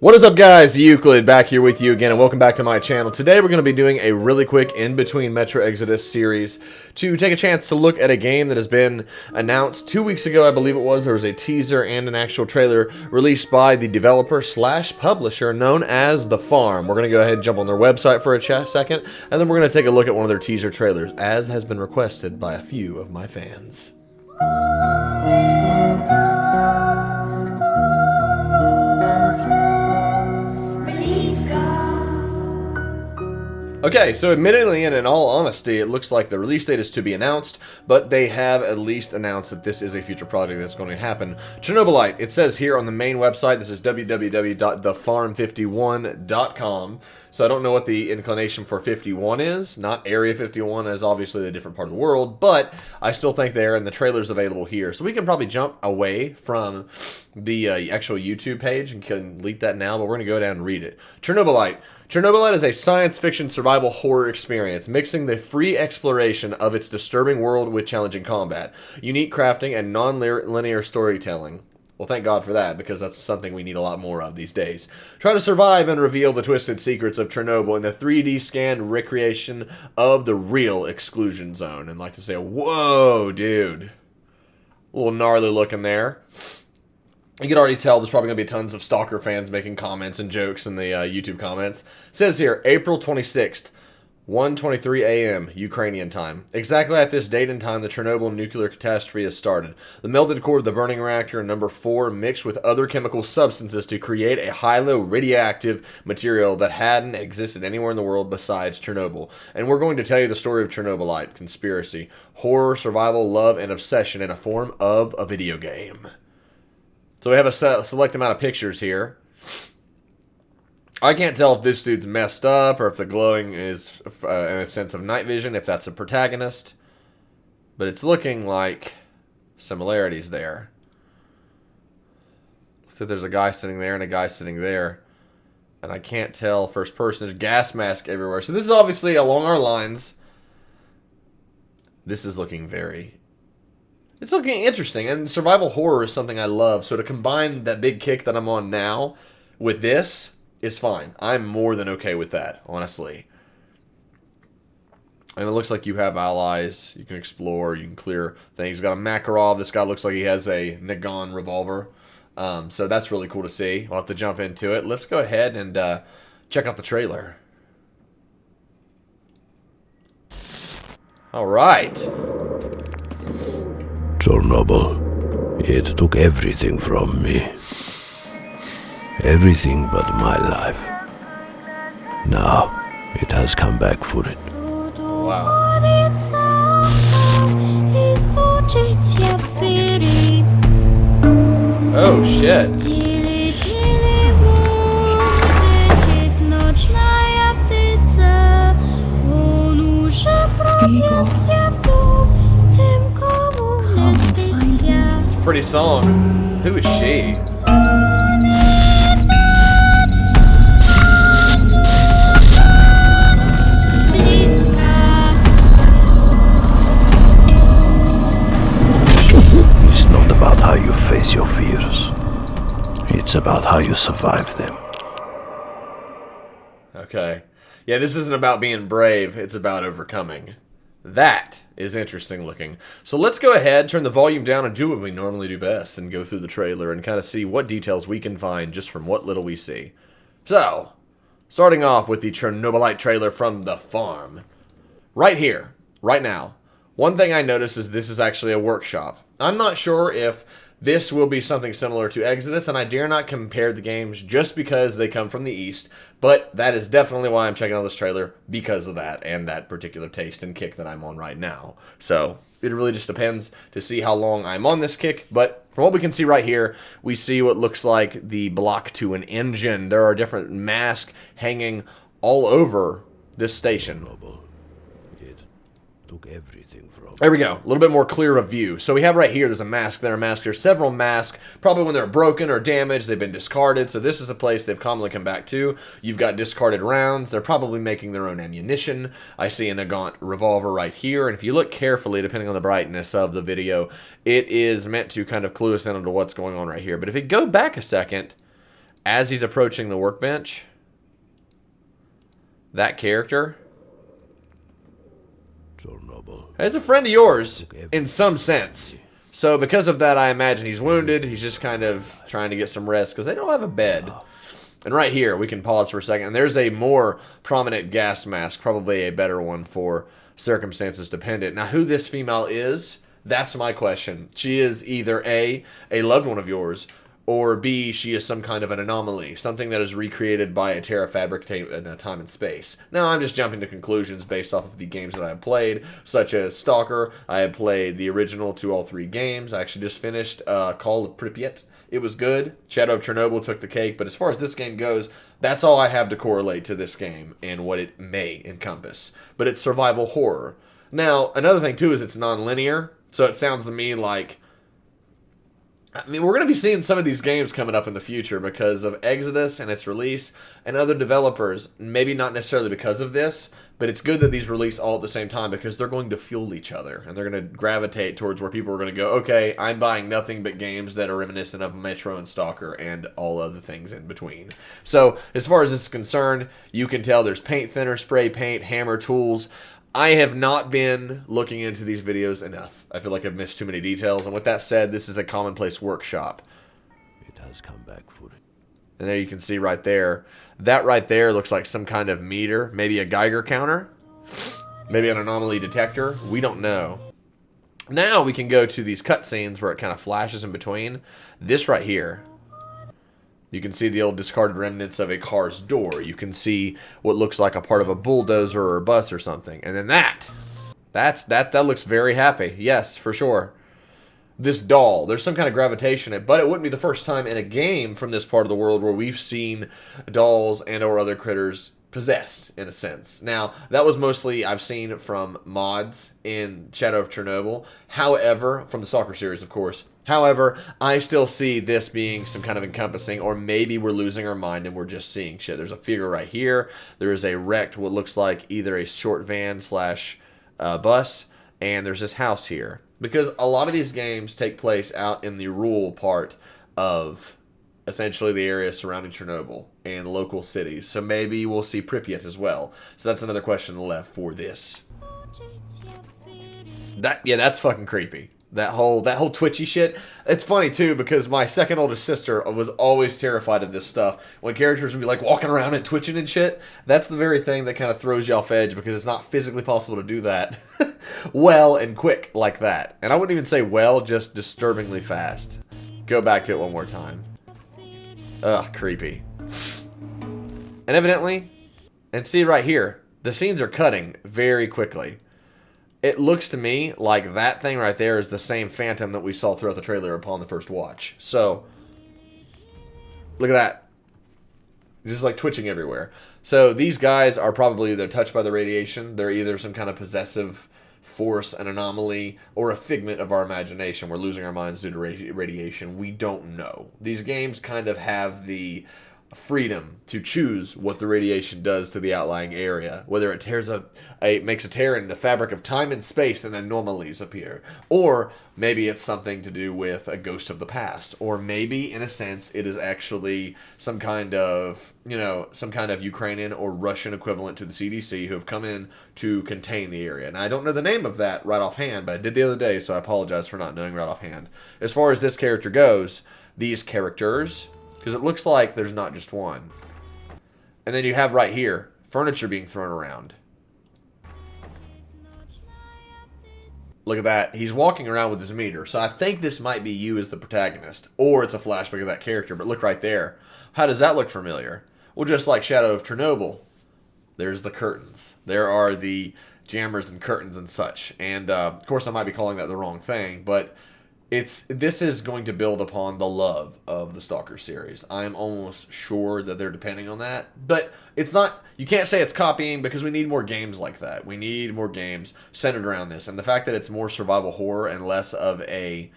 What is up, guys? Euclid back here with you again, and welcome back to my channel. Today we're going to be doing a really quick in-between Metro Exodus series to take a chance to look at a game that has been announced 2 weeks ago, I believe it was. There was a teaser and an actual trailer released by the developer slash publisher known as The Farm. We're going to go ahead and jump on their website for a second, and then we're going to take a look at one of their teaser trailers, as has been requested by a few of my fans. Okay, so admittedly and in all honesty, it looks like the release date is to be announced, but they have at least announced that this is a future project that's going to happen. Chernobylite, it says here on the main website, this is www.thefarm51.com, so I don't know what the inclination for 51 is, not Area 51 as obviously a different part of the world, but I still think they're, and the trailer's available here. So we can probably jump away from the actual YouTube page and can delete that now, but we're going to go down and read it. Chernobylite. Chernobylite is a science fiction survival horror experience, mixing the free exploration of its disturbing world with challenging combat, unique crafting, and non-linear storytelling. Well, thank God for that, because that's something we need a lot more of these days. Try to survive and reveal the twisted secrets of Chernobyl in the 3D scanned recreation of the real exclusion zone. And like to say, whoa, dude. A little gnarly looking there. You can already tell there's probably going to be tons of Stalker fans making comments and jokes in the YouTube comments. It says here, April 26th, 1:23 a.m. Ukrainian time. Exactly at this date and time, the Chernobyl nuclear catastrophe has started. The melted core of the burning reactor number 4 mixed with other chemical substances to create a high-low radioactive material that hadn't existed anywhere in the world besides Chernobyl. And we're going to tell you the story of Chernobylite, conspiracy, horror, survival, love, and obsession in a form of a video game. So we have a select amount of pictures here. I can't tell if this dude's messed up or if the glowing is in a sense of night vision, if that's a protagonist. But it's looking like similarities there. Looks like there's a guy sitting there and a guy sitting there. And I can't tell first person. There's gas mask everywhere. So this is obviously along our lines. This is looking It's looking interesting, and survival horror is something I love, so to combine that big kick that I'm on now with this is fine. I'm more than okay with that, honestly. And it looks like you have allies, you can explore, you can clear things. You got a Makarov, this guy looks like he has a Nagon revolver, so that's really cool to see. We'll have to jump into it. Let's go ahead and check out the trailer. Alright. Chernobyl, it took everything from me. Everything but my life. Now, it has come back for it. Wow. Oh, shit. It's a pretty song. Who is she? It's not about how you face your fears. It's about how you survive them. Okay. Yeah, this isn't about being brave. It's about overcoming. That is interesting looking. So let's go ahead, turn the volume down, and do what we normally do best, and go through the trailer and kind of see what details we can find just from what little we see. So, starting off with the Chernobylite trailer from The Farm. Right here, right now, one thing I noticed is this is actually a workshop. I'm not sure if this will be something similar to Exodus, and I dare not compare the games just because they come from the East, but that is definitely why I'm checking out this trailer, because of that, and that particular taste and kick that I'm on right now. So, it really just depends to see how long I'm on this kick, but from what we can see right here, we see what looks like the block to an engine. There are different masks hanging all over this station. It took everything from There we go. A little bit more clear of view. So we have right here, there's a mask, there a mask, there's several masks. Probably when they're broken or damaged, they've been discarded. So this is a place they've commonly come back to. You've got discarded rounds. They're probably making their own ammunition. I see a Nagant revolver right here. And if you look carefully, depending on the brightness of the video, it is meant to kind of clue us in onto what's going on right here. But if you go back a second, as he's approaching the workbench, that character Chernobyl. is a friend of yours in some sense. So because of that, I imagine he's wounded. He's just kind of trying to get some rest because they don't have a bed. And right here, we can pause for a second. And there's a more prominent gas mask, probably a better one for circumstances dependent. Now, who this female is, that's my question. She is either A, a loved one of yours, or B, she is some kind of an anomaly, something that is recreated by a Terra Fabric in a time and space. Now, I'm just jumping to conclusions based off of the games that I have played, such as Stalker. I have played the original to all 3 games. I actually just finished Call of Pripyat. It was good. Shadow of Chernobyl took the cake, but as far as this game goes, that's all I have to correlate to this game and what it may encompass. But it's survival horror. Now, another thing, too, is it's non-linear, so it sounds to me like... I mean, we're going to be seeing some of these games coming up in the future because of Exodus and its release and other developers. Maybe not necessarily because of this, but it's good that these release all at the same time because they're going to fuel each other. And they're going to gravitate towards where people are going to go, okay, I'm buying nothing but games that are reminiscent of Metro and Stalker and all other things in between. So, as far as this is concerned, you can tell there's paint thinner, spray paint, hammer tools. I have not been looking into these videos enough. I feel like I've missed too many details. And with that said, this is a commonplace workshop. It has come back for it. And there you can see right there. That right there looks like some kind of meter. Maybe a Geiger counter. Maybe an anomaly detector. We don't know. Now we can go to these cutscenes where it kind of flashes in between. This right here. You can see the old discarded remnants of a car's door. You can see what looks like a part of a bulldozer or a bus or something. And then that looks very happy. Yes, for sure. This doll, there's some kind of gravitation in it, but it wouldn't be the first time in a game from this part of the world where we've seen dolls and or other critters possessed, in a sense. Now, that was mostly I've seen from mods in Shadow of Chernobyl. However, from the Stalker series, of course. However, I still see this being some kind of encompassing, or maybe we're losing our mind and we're just seeing shit. There's a figure right here. There is a wrecked, what looks like either a short van slash bus, and there's this house here. Because a lot of these games take place out in the rural part of essentially the area surrounding Chernobyl and local cities. So maybe we'll see Pripyat as well. So that's another question left for this. That's fucking creepy. That whole twitchy shit. It's funny too because my second oldest sister was always terrified of this stuff. When characters would be like walking around and twitching and shit, that's the very thing that kind of throws you off edge because it's not physically possible to do that well and quick like that. And I wouldn't even say well, just disturbingly fast. Go back to it one more time. Ugh, creepy. And evidently, and see right here, the scenes are cutting very quickly. It looks to me like that thing right there is the same phantom that we saw throughout the trailer upon the first watch. So, look at that. Just like twitching everywhere. So, these guys are probably either touched by the radiation. They're either some kind of possessive force, an anomaly, or a figment of our imagination. We're losing our minds due to radiation. We don't know. These games kind of have the freedom to choose what the radiation does to the outlying area, whether it makes a tear in the fabric of time and space and then anomalies appear, or maybe it's something to do with a ghost of the past, or maybe in a sense it is actually some kind of Ukrainian or Russian equivalent to the CDC who have come in to contain the area. And I don't know the name of that right offhand, but I did the other day, so I apologize for not knowing right offhand. As far as this character goes, these characters, because it looks like there's not just one. And then you have right here, furniture being thrown around. Look at that. He's walking around with his meter. So I think this might be you as the protagonist. Or it's a flashback of that character. But look right there. How does that look familiar? Well, just like Shadow of Chernobyl. There's the curtains. There are the jammers and curtains and such. And, of course, I might be calling that the wrong thing. But this is going to build upon the love of the Stalker series. I'm almost sure that they're depending on that. But it's not, you can't say it's copying because we need more games like that. We need more games centered around this. And the fact that it's more survival horror and less of a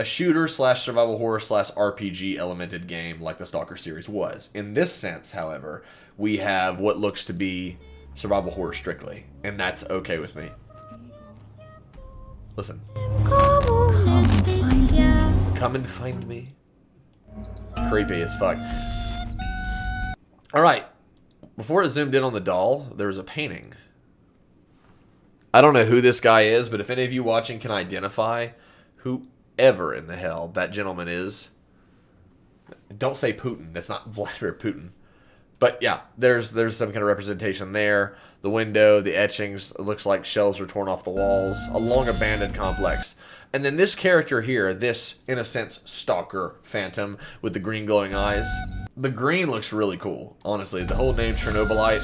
shooter slash survival horror slash RPG elemented game like the Stalker series was. In this sense, however, we have what looks to be survival horror strictly. And that's okay with me. Listen. Come and find me. Creepy as fuck. Alright. Before it zoomed in on the doll, there was a painting. I don't know who this guy is, but if any of you watching can identify whoever in the hell that gentleman is, don't say Putin. That's not Vladimir Putin. But yeah, there's some kind of representation there. The window, the etchings, it looks like shelves are torn off the walls. A long abandoned complex. And then this character here, this, in a sense, stalker phantom with the green glowing eyes. The green looks really cool, honestly. The whole name Chernobylite,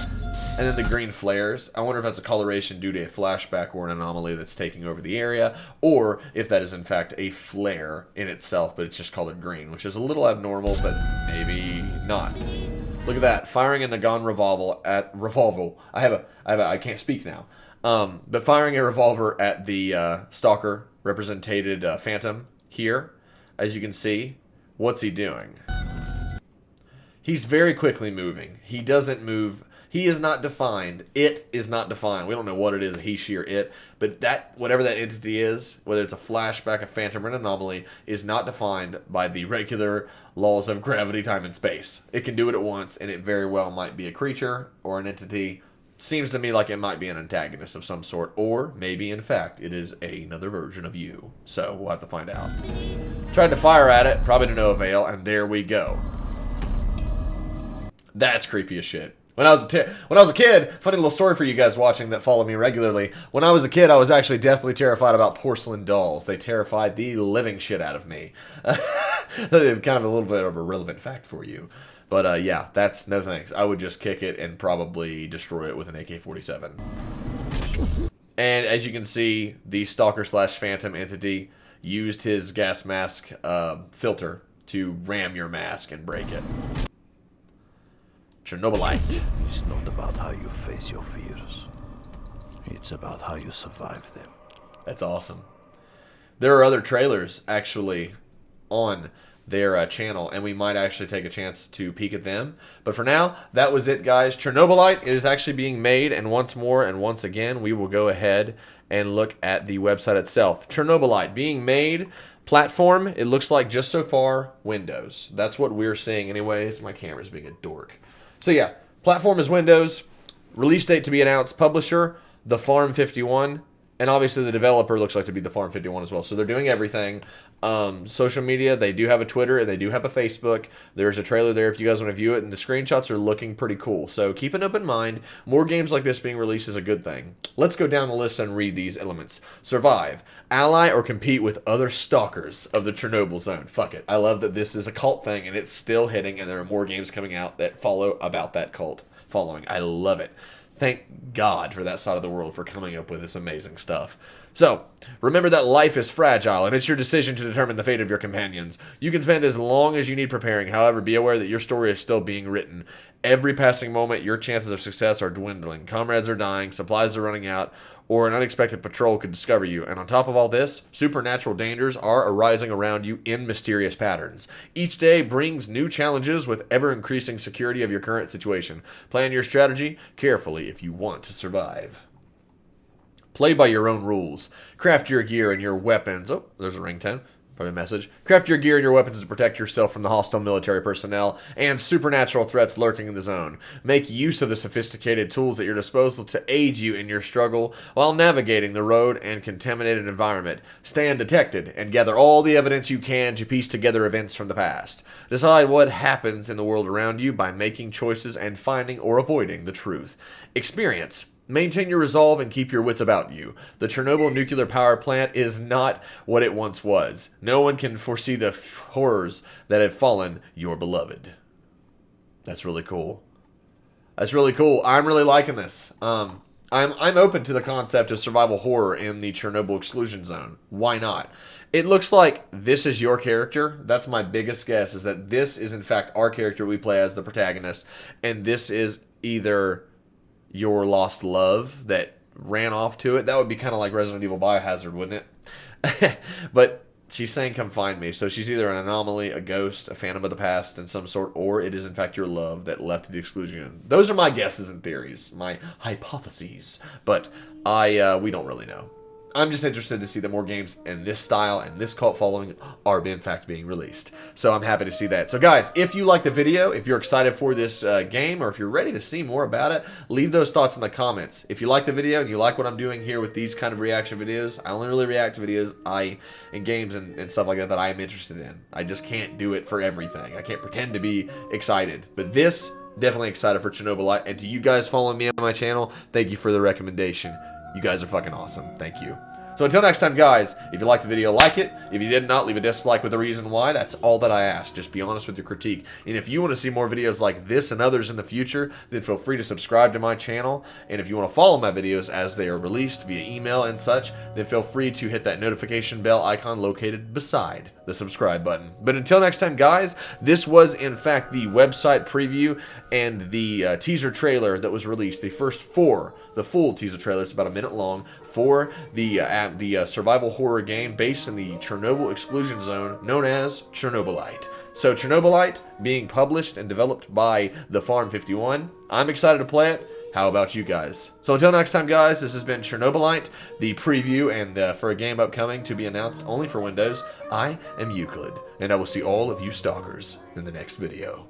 and then the green flares. I wonder if that's a coloration due to a flashback or an anomaly that's taking over the area, or if that is in fact a flare in itself, but it's just colored green, which is a little abnormal, but maybe not. Look at that, firing a Nagan revolver I can't speak now. But firing a revolver at the stalker represented phantom here, as you can see. What's he doing? He's very quickly moving. He doesn't move. He is not defined. It is not defined. We don't know what it is, he, she, or it. But that, whatever that entity is, whether it's a flashback, a phantom, or an anomaly, is not defined by the regular laws of gravity, time, and space. It can do it at once, and it very well might be a creature or an entity. Seems to me like it might be an antagonist of some sort, or maybe, in fact, it is another version of you. So, we'll have to find out. Tried to fire at it, probably to no avail, and there we go. That's creepy as shit. When I was a kid, funny little story for you guys watching that follow me regularly. When I was a kid, I was actually deathly terrified about porcelain dolls. They terrified the living shit out of me. Kind of a little bit of a relevant fact for you. But yeah, that's no thanks. I would just kick it and probably destroy it with an AK-47. And as you can see, the stalker slash phantom entity used his gas mask filter to ram your mask and break it. Chernobylite. It's not about how you face your fears. It's about how you survive them. That's awesome. There are other trailers actually on their channel, and we might actually take a chance to peek at them. But for now, that was it, guys. Chernobylite is actually being made, and once more and once again, we will go ahead and look at the website itself. Chernobylite being made. Platform, it looks like just so far, Windows. That's what we're seeing anyways. My camera's being a dork. So yeah, platform is Windows, release date to be announced, publisher, The Farm 51, and obviously the developer looks like to be The Farm 51 as well. So they're doing everything. Social media, they do have a Twitter, and they do have a Facebook. There's a trailer there if you guys want to view it, and the screenshots are looking pretty cool. So keep an open mind. More games like this being released is a good thing. Let's go down the list and read these elements. Survive. Ally or compete with other stalkers of the Chernobyl zone. Fuck it. I love that this is a cult thing, and it's still hitting, and there are more games coming out that follow about that cult following. I love it. Thank God for that side of the world for coming up with this amazing stuff. So, remember that life is fragile, and it's your decision to determine the fate of your companions. You can spend as long as you need preparing. However, be aware that your story is still being written. Every passing moment, your chances of success are dwindling. Comrades are dying, supplies are running out, or an unexpected patrol could discover you. And on top of all this, supernatural dangers are arising around you in mysterious patterns. Each day brings new challenges with ever-increasing security of your current situation. Plan your strategy carefully if you want to survive. Play by your own rules. Craft your gear and your weapons. Oh, there's a ringtone. Probably a message. Craft your gear and your weapons to protect yourself from the hostile military personnel and supernatural threats lurking in the zone. Make use of the sophisticated tools at your disposal to aid you in your struggle while navigating the road and contaminated environment. Stay undetected and gather all the evidence you can to piece together events from the past. Decide what happens in the world around you by making choices and finding or avoiding the truth. Experience. Maintain your resolve and keep your wits about you. The Chernobyl nuclear power plant is not what it once was. No one can foresee the horrors that have fallen your beloved. That's really cool. That's really cool. I'm really liking this. I'm open to the concept of survival horror in the Chernobyl exclusion zone. Why not? It looks like this is your character. That's my biggest guess, is that this is in fact our character we play as the protagonist, and this is either your lost love that ran off to it. That would be kind of like Resident Evil Biohazard, wouldn't it? But she's saying come find me. So she's either an anomaly, a ghost, a phantom of the past in some sort, or it is in fact your love that left the exclusion. Those are my guesses and theories, my hypotheses. But we don't really know. I'm just interested to see that more games in this style and this cult following are in fact being released. So I'm happy to see that. So guys, if you like the video, if you're excited for this game, or if you're ready to see more about it, leave those thoughts in the comments. If you like the video and you like what I'm doing here with these kind of reaction videos, I only really react to videos in games and stuff like that I am interested in. I just can't do it for everything. I can't pretend to be excited. But this, definitely excited for Chernobylite. And to you guys following me on my channel, thank you for the recommendation. You guys are fucking awesome. Thank you. So until next time, guys, if you liked the video, like it. If you did not, leave a dislike with a reason why. That's all that I ask. Just be honest with your critique. And if you want to see more videos like this and others in the future, then feel free to subscribe to my channel. And if you want to follow my videos as they are released via email and such, then feel free to hit that notification bell icon located beside the subscribe button. But until next time, guys, this was in fact the website preview and the teaser trailer that was released. The first four, the full teaser trailer, it's about a minute long, for the survival horror game based in the Chernobyl exclusion zone known as Chernobylite. So Chernobylite being published and developed by the Farm 51. I'm excited to play it. How about you guys? So until next time, guys, this has been Chernobylite, the preview, and for a game upcoming to be announced only for Windows, I am Euclid, and I will see all of you stalkers in the next video.